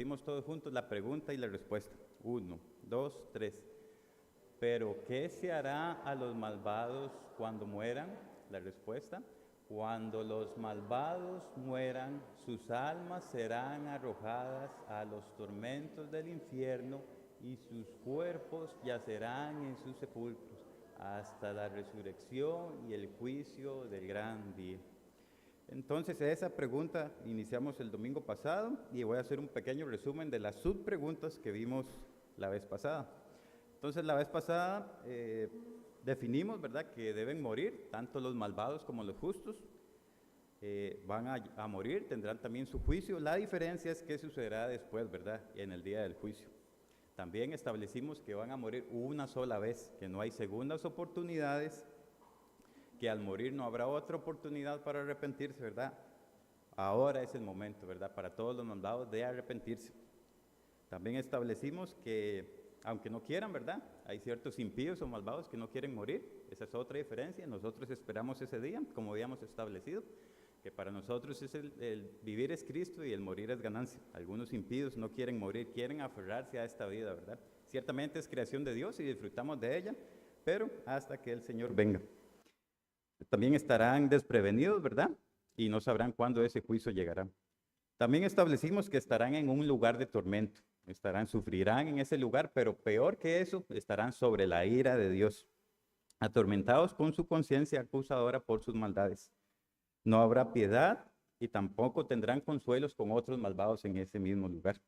repetimos todos juntos la pregunta y la respuesta. 1, 2, 3. Pero, ¿qué se hará a los malvados cuando mueran? La respuesta: cuando los malvados mueran, sus almas serán arrojadas a los tormentos del infierno y sus cuerpos yacerán en sus sepulcros hasta la resurrección y el juicio del gran día. Entonces, esa pregunta iniciamos el domingo pasado y voy a hacer un pequeño resumen de las subpreguntas que vimos la vez pasada. Entonces, la vez pasada definimos, ¿verdad?, que deben morir tanto los malvados como los justos. Van a morir, tendrán también su juicio. La diferencia es qué sucederá después, ¿verdad?, en el día del juicio. También establecimos que van a morir una sola vez, que no hay segundas oportunidades, que al morir no habrá otra oportunidad para arrepentirse, ¿verdad? Ahora es el momento, ¿verdad?, para todos los malvados de arrepentirse. También establecimos que, aunque no quieran, ¿verdad?, hay ciertos impíos o malvados que no quieren morir. Esa es otra diferencia. Nosotros esperamos ese día, como habíamos establecido, que para nosotros es el vivir es Cristo y el morir es ganancia. Algunos impíos no quieren morir, quieren aferrarse a esta vida, ¿verdad? Ciertamente es creación de Dios y disfrutamos de ella, pero hasta que el Señor venga. También estarán desprevenidos, ¿verdad?, y no sabrán cuándo ese juicio llegará. También establecimos que estarán en un lugar de tormento, sufrirán en ese lugar, pero peor que eso, estarán sobre la ira de Dios, atormentados con su conciencia acusadora por sus maldades. No habrá piedad y tampoco tendrán consuelos con otros malvados en ese mismo lugar.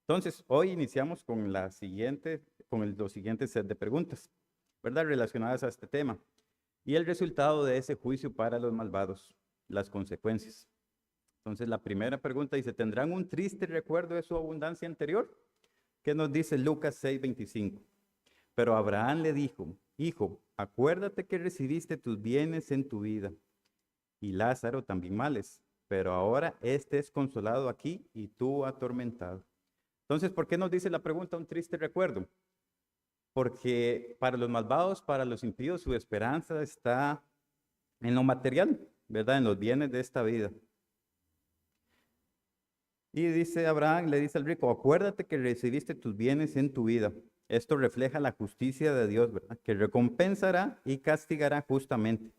Entonces, hoy iniciamos con los siguientes set de preguntas, ¿verdad?, relacionadas a este tema. Y el resultado de ese juicio para los malvados, las consecuencias. Entonces, la primera pregunta dice: ¿tendrán un triste recuerdo de su abundancia anterior? ¿Qué nos dice Lucas 6:25? Pero Abraham le dijo: hijo, acuérdate que recibiste tus bienes en tu vida, y Lázaro también males, pero ahora este es consolado aquí y tú atormentado. Entonces, ¿por qué nos dice la pregunta un triste recuerdo? Porque para los malvados, para los impíos, su esperanza está en lo material, ¿verdad?, en los bienes de esta vida. Y dice Abraham, le dice al rico: acuérdate que recibiste tus bienes en tu vida. Esto refleja la justicia de Dios, ¿verdad?, que recompensará y castigará justamente.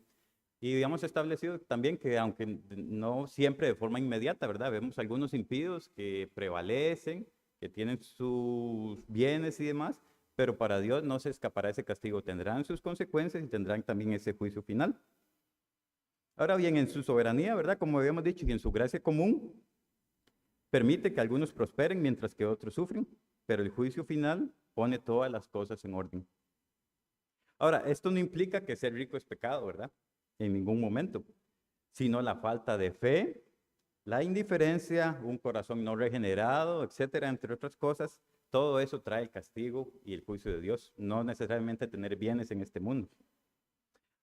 Y habíamos establecido también que, aunque no siempre de forma inmediata, ¿verdad?, vemos algunos impíos que prevalecen, que tienen sus bienes y demás, pero para Dios no se escapará ese castigo. Tendrán sus consecuencias y tendrán también ese juicio final. Ahora bien, en su soberanía, ¿verdad?, como habíamos dicho, y en su gracia común, permite que algunos prosperen mientras que otros sufren, pero el juicio final pone todas las cosas en orden. Ahora, esto no implica que ser rico es pecado, ¿verdad?, en ningún momento, sino la falta de fe, la indiferencia, un corazón no regenerado, etcétera, entre otras cosas. Todo eso trae el castigo y el juicio de Dios, no necesariamente tener bienes en este mundo.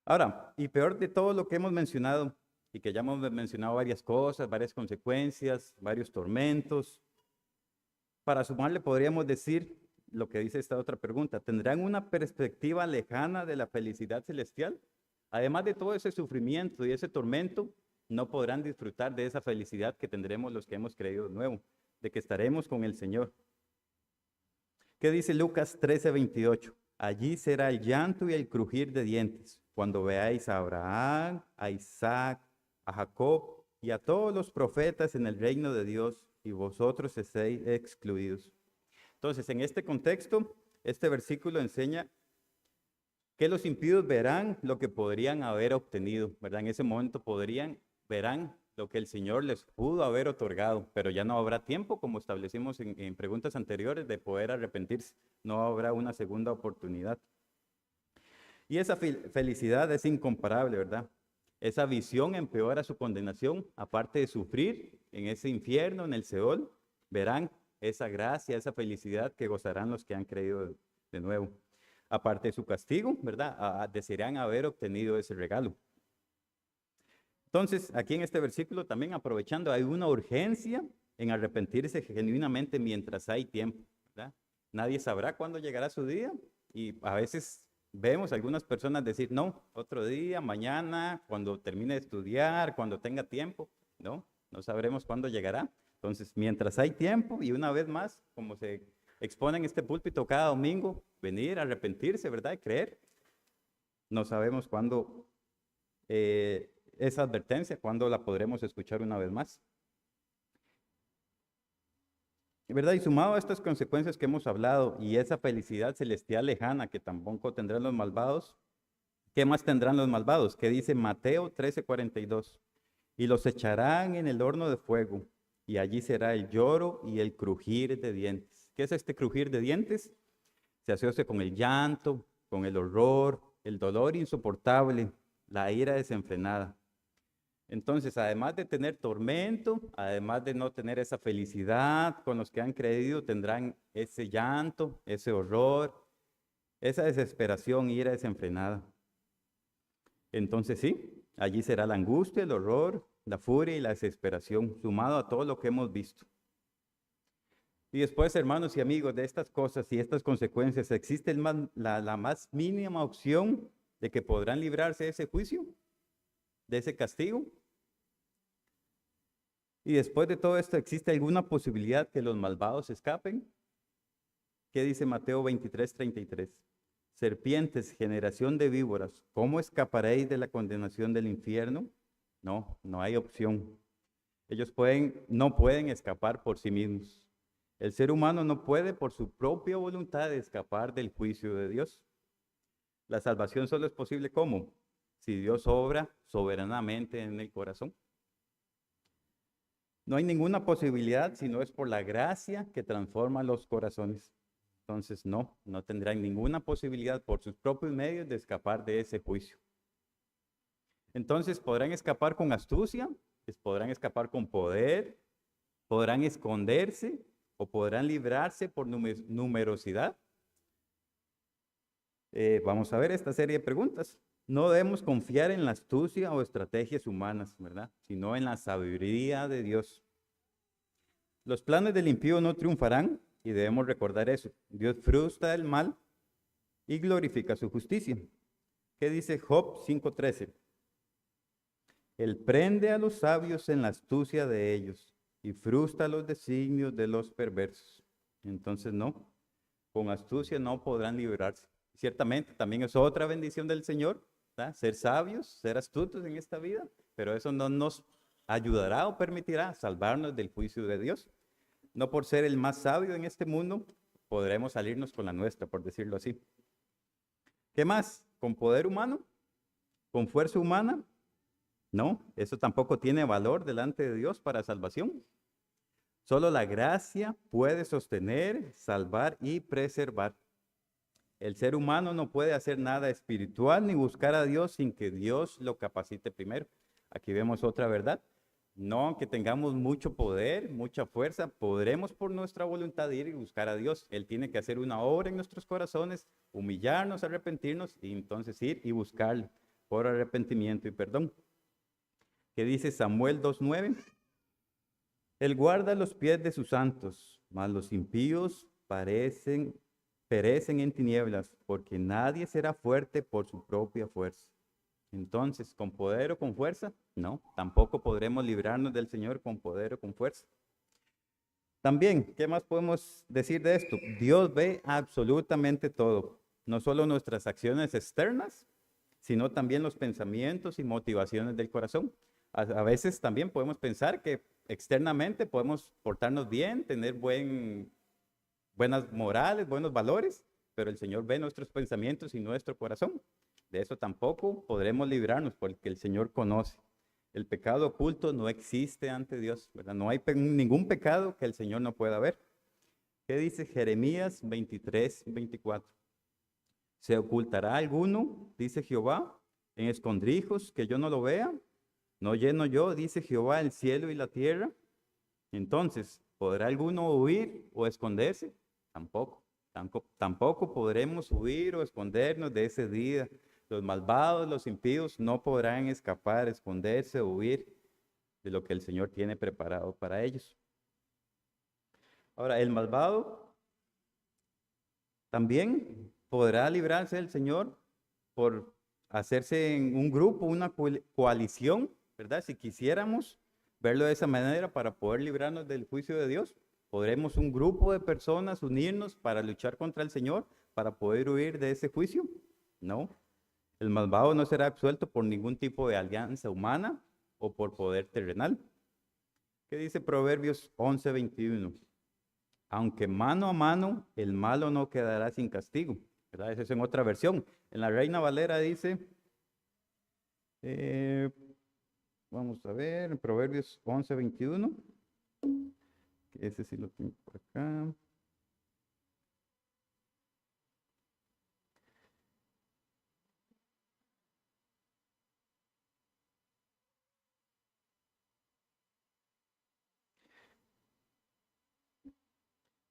Ahora, y peor de todo lo que hemos mencionado, y que ya hemos mencionado varias cosas, varias consecuencias, varios tormentos, para sumarle podríamos decir lo que dice esta otra pregunta: ¿tendrán una perspectiva lejana de la felicidad celestial? Además de todo ese sufrimiento y ese tormento, no podrán disfrutar de esa felicidad que tendremos los que hemos creído de nuevo, de que estaremos con el Señor. ¿Qué dice Lucas 13:28? Allí será el llanto y el crujir de dientes, cuando veáis a Abraham, a Isaac, a Jacob y a todos los profetas en el reino de Dios, y vosotros estéis excluidos. Entonces, en este contexto, este versículo enseña que los impíos verán lo que podrían haber obtenido, ¿verdad? En ese momento verán lo que el Señor les pudo haber otorgado, pero ya no habrá tiempo, como establecimos en preguntas anteriores, de poder arrepentirse. No habrá una segunda oportunidad. Y esa felicidad es incomparable, ¿verdad? Esa visión empeora su condenación. Aparte de sufrir en ese infierno, en el Seol, verán esa gracia, esa felicidad que gozarán los que han creído de nuevo. Aparte de su castigo, ¿verdad?, desearán haber obtenido ese regalo. Entonces, aquí en este versículo también, aprovechando, hay una urgencia en arrepentirse genuinamente mientras hay tiempo, ¿verdad? Nadie sabrá cuándo llegará su día, y a veces vemos algunas personas decir: no, otro día, mañana, cuando termine de estudiar, cuando tenga tiempo. No sabremos cuándo llegará. Entonces, mientras hay tiempo, y una vez más, como se expone en este púlpito cada domingo, venir, arrepentirse, ¿verdad? Y creer. No sabemos cuándo esa advertencia, cuándo la podremos escuchar una vez más. ¿Verdad? Y sumado a estas consecuencias que hemos hablado y esa felicidad celestial lejana que tampoco tendrán los malvados, ¿qué más tendrán los malvados? ¿Qué dice Mateo 13:42? Y los echarán en el horno de fuego, y allí será el lloro y el crujir de dientes. ¿Qué es este crujir de dientes? Se asocia con el llanto, con el horror, el dolor insoportable, la ira desenfrenada. Entonces, además de tener tormento, además de no tener esa felicidad con los que han creído, tendrán ese llanto, ese horror, esa desesperación, ira desenfrenada. Entonces sí, allí será la angustia, el horror, la furia y la desesperación, sumado a todo lo que hemos visto. Y después, hermanos y amigos, de estas cosas y estas consecuencias, ¿existe la más mínima opción de que podrán librarse de ese juicio, de ese castigo? Y después de todo esto, ¿existe alguna posibilidad que los malvados escapen? ¿Qué dice Mateo 23:33? Serpientes, generación de víboras, ¿cómo escaparéis de la condenación del infierno? No, no hay opción. Ellos no pueden escapar por sí mismos. El ser humano no puede por su propia voluntad escapar del juicio de Dios. La salvación solo es posible ¿cómo? Si Dios obra soberanamente en el corazón. No hay ninguna posibilidad si no es por la gracia que transforma los corazones. Entonces no tendrán ninguna posibilidad por sus propios medios de escapar de ese juicio. Entonces podrán escapar con astucia, podrán escapar con poder, podrán esconderse o podrán librarse por numerosidad. Vamos a ver esta serie de preguntas. No debemos confiar en la astucia o estrategias humanas, ¿verdad? Sino en la sabiduría de Dios. Los planes del impío no triunfarán y debemos recordar eso. Dios frustra el mal y glorifica su justicia. ¿Qué dice Job 5:13? Él prende a los sabios en la astucia de ellos y frustra los designios de los perversos. Entonces no, con astucia no podrán librarse. Ciertamente también es otra bendición del Señor, ¿verdad? Ser sabios, ser astutos en esta vida, pero eso no nos ayudará o permitirá salvarnos del juicio de Dios. No por ser el más sabio en este mundo, podremos salirnos con la nuestra, por decirlo así. ¿Qué más? ¿Con poder humano? ¿Con fuerza humana? No, eso tampoco tiene valor delante de Dios para salvación. Solo la gracia puede sostener, salvar y preservar. El ser humano no puede hacer nada espiritual ni buscar a Dios sin que Dios lo capacite primero. Aquí vemos otra verdad. No, aunque tengamos mucho poder, mucha fuerza, podremos por nuestra voluntad ir y buscar a Dios. Él tiene que hacer una obra en nuestros corazones, humillarnos, arrepentirnos y entonces ir y buscarle por arrepentimiento y perdón. ¿Qué dice Samuel 2:9? Él guarda los pies de sus santos, mas los impíos perecen en tinieblas, porque nadie será fuerte por su propia fuerza. Entonces, ¿con poder o con fuerza? No, tampoco podremos librarnos del Señor con poder o con fuerza. También, ¿qué más podemos decir de esto? Dios ve absolutamente todo, no solo nuestras acciones externas, sino también los pensamientos y motivaciones del corazón. A veces también podemos pensar que externamente podemos portarnos bien, tener buenas morales, buenos valores, pero el Señor ve nuestros pensamientos y nuestro corazón. De eso tampoco podremos librarnos porque el Señor conoce. El pecado oculto no existe ante Dios, ¿verdad? No hay ningún pecado que el Señor no pueda ver. ¿Qué dice Jeremías 23:24? ¿Se ocultará alguno, dice Jehová, en escondrijos que yo no lo vea? ¿No lleno yo, dice Jehová, el cielo y la tierra? Entonces, ¿podrá alguno huir o esconderse? Tampoco podremos huir o escondernos de ese día. Los malvados, los impíos, no podrán escapar, esconderse o huir de lo que el Señor tiene preparado para ellos. Ahora, el malvado también podrá librarse del Señor por hacerse en un grupo, una coalición, ¿verdad? Si quisiéramos, verlo de esa manera para poder librarnos del juicio de Dios. ¿Podremos un grupo de personas unirnos para luchar contra el Señor, para poder huir de ese juicio? No. El malvado no será absuelto por ningún tipo de alianza humana o por poder terrenal. ¿Qué dice Proverbios 11:21? Aunque mano a mano, el malo no quedará sin castigo. ¿Verdad? Eso es en otra versión. En la Reina Valera dice, eh, vamos a ver, en Proverbios 11:21, que ese sí lo tengo por acá.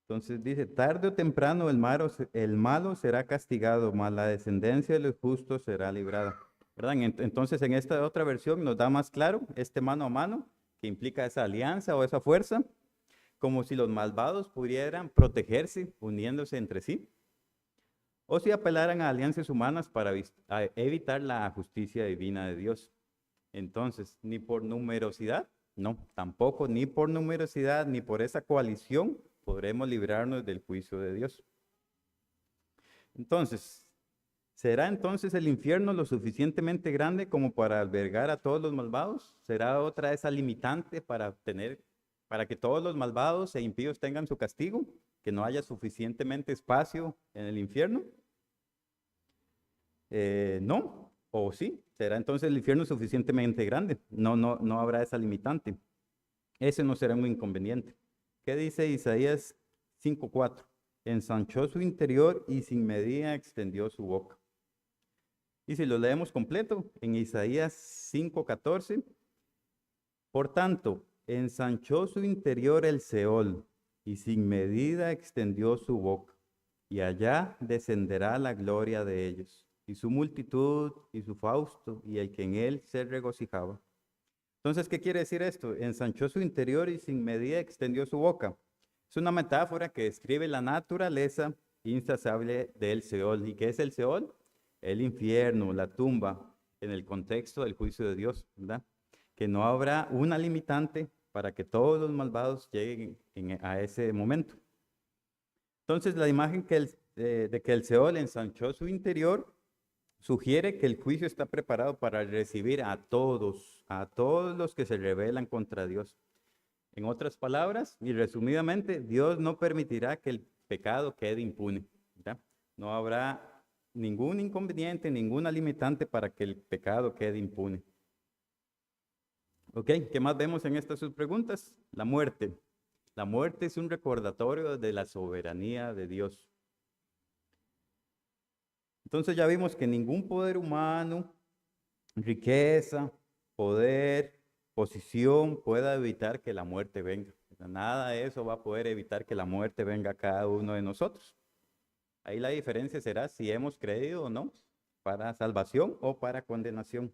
Entonces dice, tarde o temprano el malo será castigado, mas la descendencia de los justos será librada. ¿Verdad? Entonces en esta otra versión nos da más claro este mano a mano, que implica esa alianza o esa fuerza, como si los malvados pudieran protegerse uniéndose entre sí, o si apelaran a alianzas humanas para evitar la justicia divina de Dios. Entonces, ni por numerosidad, no, tampoco ni por numerosidad, ni por esa coalición podremos librarnos del juicio de Dios. Entonces, ¿será entonces el infierno lo suficientemente grande como para albergar a todos los malvados? ¿Será otra esa limitante para que todos los malvados e impíos tengan su castigo? ¿Que no haya suficientemente espacio en el infierno? No, o sí, será entonces el infierno suficientemente grande. No habrá esa limitante. Ese no será un inconveniente. ¿Qué dice Isaías 5:4? Ensanchó su interior y sin medida extendió su boca. Y si lo leemos completo, en Isaías 5:14, por tanto, ensanchó su interior el Seol y sin medida extendió su boca, y allá descenderá la gloria de ellos, y su multitud, y su fausto, y el que en él se regocijaba. Entonces, ¿qué quiere decir esto? Ensanchó su interior y sin medida extendió su boca. Es una metáfora que describe la naturaleza insaciable del Seol. ¿Y qué es el Seol? El infierno, la tumba, en el contexto del juicio de Dios, ¿verdad? Que no habrá una limitante para que todos los malvados lleguen a ese momento. Entonces, la imagen de que el Seol ensanchó su interior sugiere que el juicio está preparado para recibir a todos los que se rebelan contra Dios. En otras palabras, y resumidamente, Dios no permitirá que el pecado quede impune, ¿verdad? No habrá ningún inconveniente, ninguna limitante para que el pecado quede impune. ¿Ok? ¿Qué más vemos en estas sus preguntas? La muerte. La muerte es un recordatorio de la soberanía de Dios. Entonces ya vimos que ningún poder humano, riqueza, poder, posición pueda evitar que la muerte venga. Nada de eso va a poder evitar que la muerte venga a cada uno de nosotros. Ahí la diferencia será si hemos creído o no, para salvación o para condenación.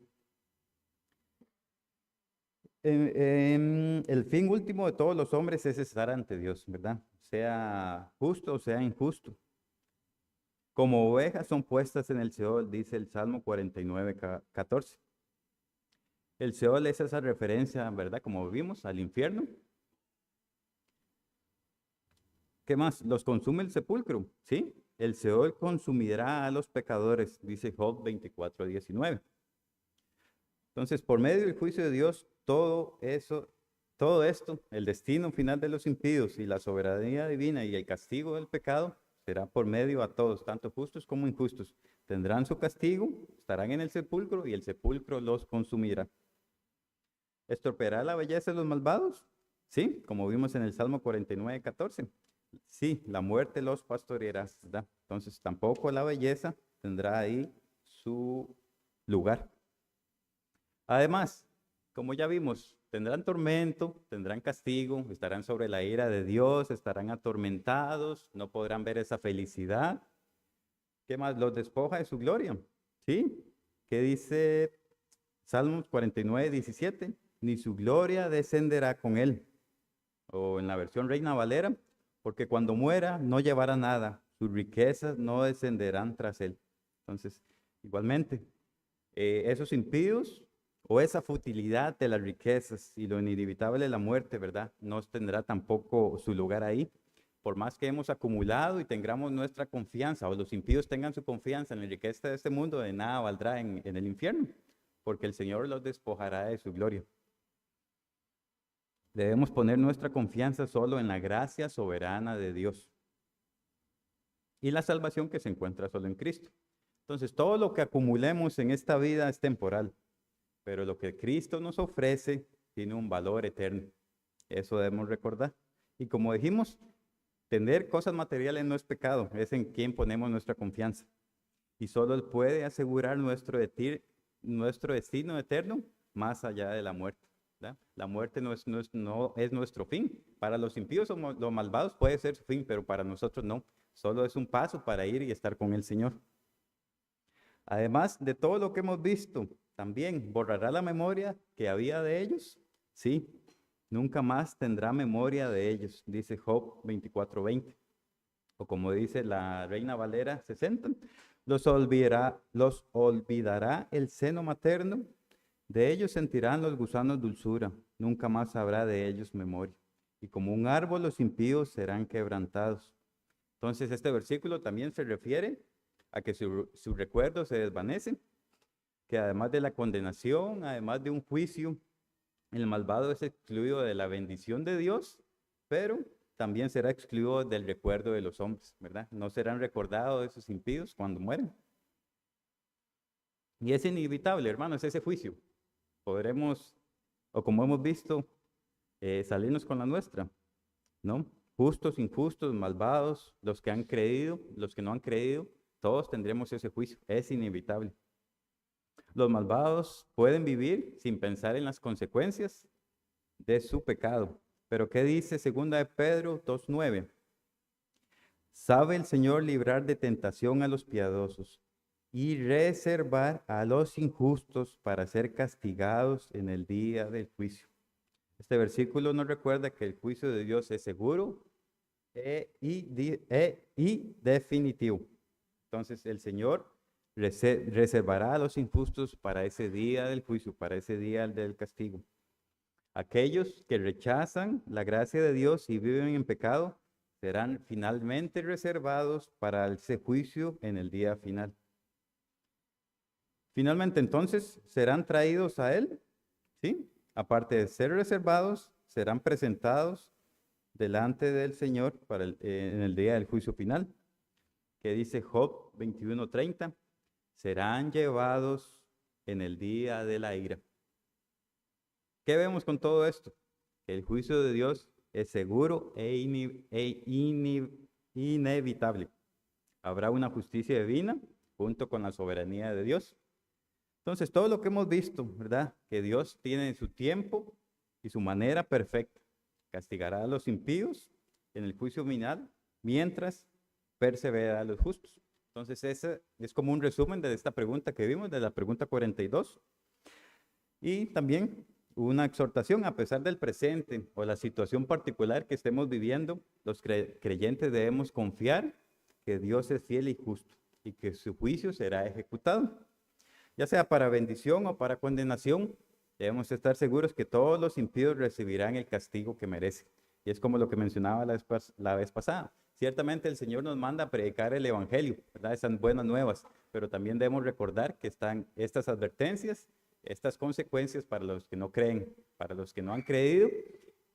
El fin último de todos los hombres es estar ante Dios, ¿verdad? Sea justo o sea injusto. Como ovejas son puestas en el Seol, dice el Salmo 49:14. El Seol es esa referencia, ¿verdad? Como vimos, al infierno. ¿Qué más? Los consume el sepulcro, ¿sí? El Seol consumirá a los pecadores, dice Job 24:19. Entonces, por medio del juicio de Dios, todo esto, el destino final de los impíos y la soberanía divina y el castigo del pecado, será por medio a todos, tanto justos como injustos. Tendrán su castigo, estarán en el sepulcro y el sepulcro los consumirá. ¿Estropeará la belleza de los malvados? Sí, como vimos en el Salmo 49:14. Sí, la muerte los pastoreará, ¿verdad? Entonces tampoco la belleza tendrá ahí su lugar. Además, como ya vimos, tendrán tormento, tendrán castigo, estarán sobre la ira de Dios, estarán atormentados, no podrán ver esa felicidad. ¿Qué más? Los despoja de su gloria. ¿Sí? ¿Qué dice Salmos 49:17? Ni su gloria descenderá con él. O en la versión Reina Valera, porque cuando muera no llevará nada, sus riquezas no descenderán tras él. Entonces, igualmente, esos impíos o esa futilidad de las riquezas y lo inevitable de la muerte, ¿verdad? No tendrá tampoco su lugar ahí. Por más que hemos acumulado y tengamos nuestra confianza, o los impíos tengan su confianza en la riqueza de este mundo, de nada valdrá en el infierno, porque el Señor los despojará de su gloria. Debemos poner nuestra confianza solo en la gracia soberana de Dios y la salvación que se encuentra solo en Cristo. Entonces, todo lo que acumulemos en esta vida es temporal, pero lo que Cristo nos ofrece tiene un valor eterno. Eso debemos recordar. Y como dijimos, tener cosas materiales no es pecado, es en quien ponemos nuestra confianza. Y solo Él puede asegurar nuestro destino eterno más allá de la muerte, ¿verdad? La muerte no es nuestro fin. Para los impíos o los malvados puede ser su fin, pero para nosotros no. Solo es un paso para ir y estar con el Señor. Además de todo lo que hemos visto, también borrará la memoria que había de ellos. Sí, nunca más tendrá memoria de ellos, dice Job 24:20. O como dice la Reina Valera 60, los olvidará el seno materno, de ellos sentirán los gusanos dulzura, nunca más habrá de ellos memoria. Y como un árbol los impíos serán quebrantados. Entonces este versículo también se refiere a que su recuerdo se desvanece, que además de la condenación, además de un juicio, el malvado es excluido de la bendición de Dios, pero también será excluido del recuerdo de los hombres, ¿verdad? No serán recordados esos impíos cuando mueren. Y es inevitable, hermanos, ese juicio. Podremos, o como hemos visto, salirnos con la nuestra, ¿no? Justos, injustos, malvados, los que han creído, los que no han creído, todos tendremos ese juicio, es inevitable. Los malvados pueden vivir sin pensar en las consecuencias de su pecado. Pero ¿qué dice 2 de Pedro 2:9? Sabe el Señor librar de tentación a los piadosos y reservar a los injustos para ser castigados en el día del juicio. Este versículo nos recuerda que el juicio de Dios es seguro y definitivo. Entonces el Señor reservará a los injustos para ese día del juicio, para ese día del castigo. Aquellos que rechazan la gracia de Dios y viven en pecado serán finalmente reservados para ese juicio en el día final. Finalmente entonces serán traídos a Él, ¿sí? Aparte de ser reservados, serán presentados delante del Señor en el día del juicio final, que dice Job 21:30, serán llevados en el día de la ira. ¿Qué vemos con todo esto? Que el juicio de Dios es seguro e inevitable. Habrá una justicia divina junto con la soberanía de Dios. Entonces, todo lo que hemos visto, ¿verdad? Que Dios tiene su tiempo y su manera perfecta. Castigará a los impíos en el juicio final, mientras perseverará a los justos. Entonces, ese es como un resumen de esta pregunta que vimos, de la pregunta 42. Y también una exhortación, a pesar del presente o la situación particular que estemos viviendo, los creyentes debemos confiar que Dios es fiel y justo y que su juicio será ejecutado. Ya sea para bendición o para condenación, debemos estar seguros que todos los impíos recibirán el castigo que merecen. Y es como lo que mencionaba la vez pasada. Ciertamente el Señor nos manda a predicar el Evangelio, ¿verdad? Esas buenas nuevas, pero también debemos recordar que están estas advertencias, estas consecuencias para los que no creen, para los que no han creído.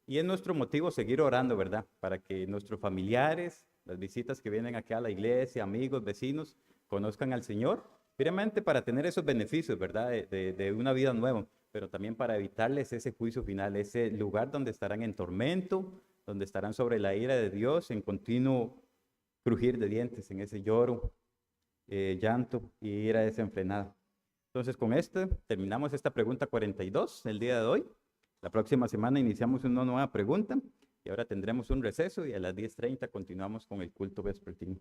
Y es nuestro motivo seguir orando, ¿verdad? Para que nuestros familiares, las visitas que vienen aquí a la iglesia, amigos, vecinos, conozcan al Señor. Primeramente para tener esos beneficios, ¿verdad? De una vida nueva, pero también para evitarles ese juicio final, ese lugar donde estarán en tormento, donde estarán sobre la ira de Dios, en continuo crujir de dientes, en ese lloro, llanto y ira desenfrenada. Entonces, con esto terminamos esta pregunta 42 el día de hoy. La próxima semana iniciamos una nueva pregunta y ahora tendremos un receso y a las 10:30 continuamos con el culto vespertino.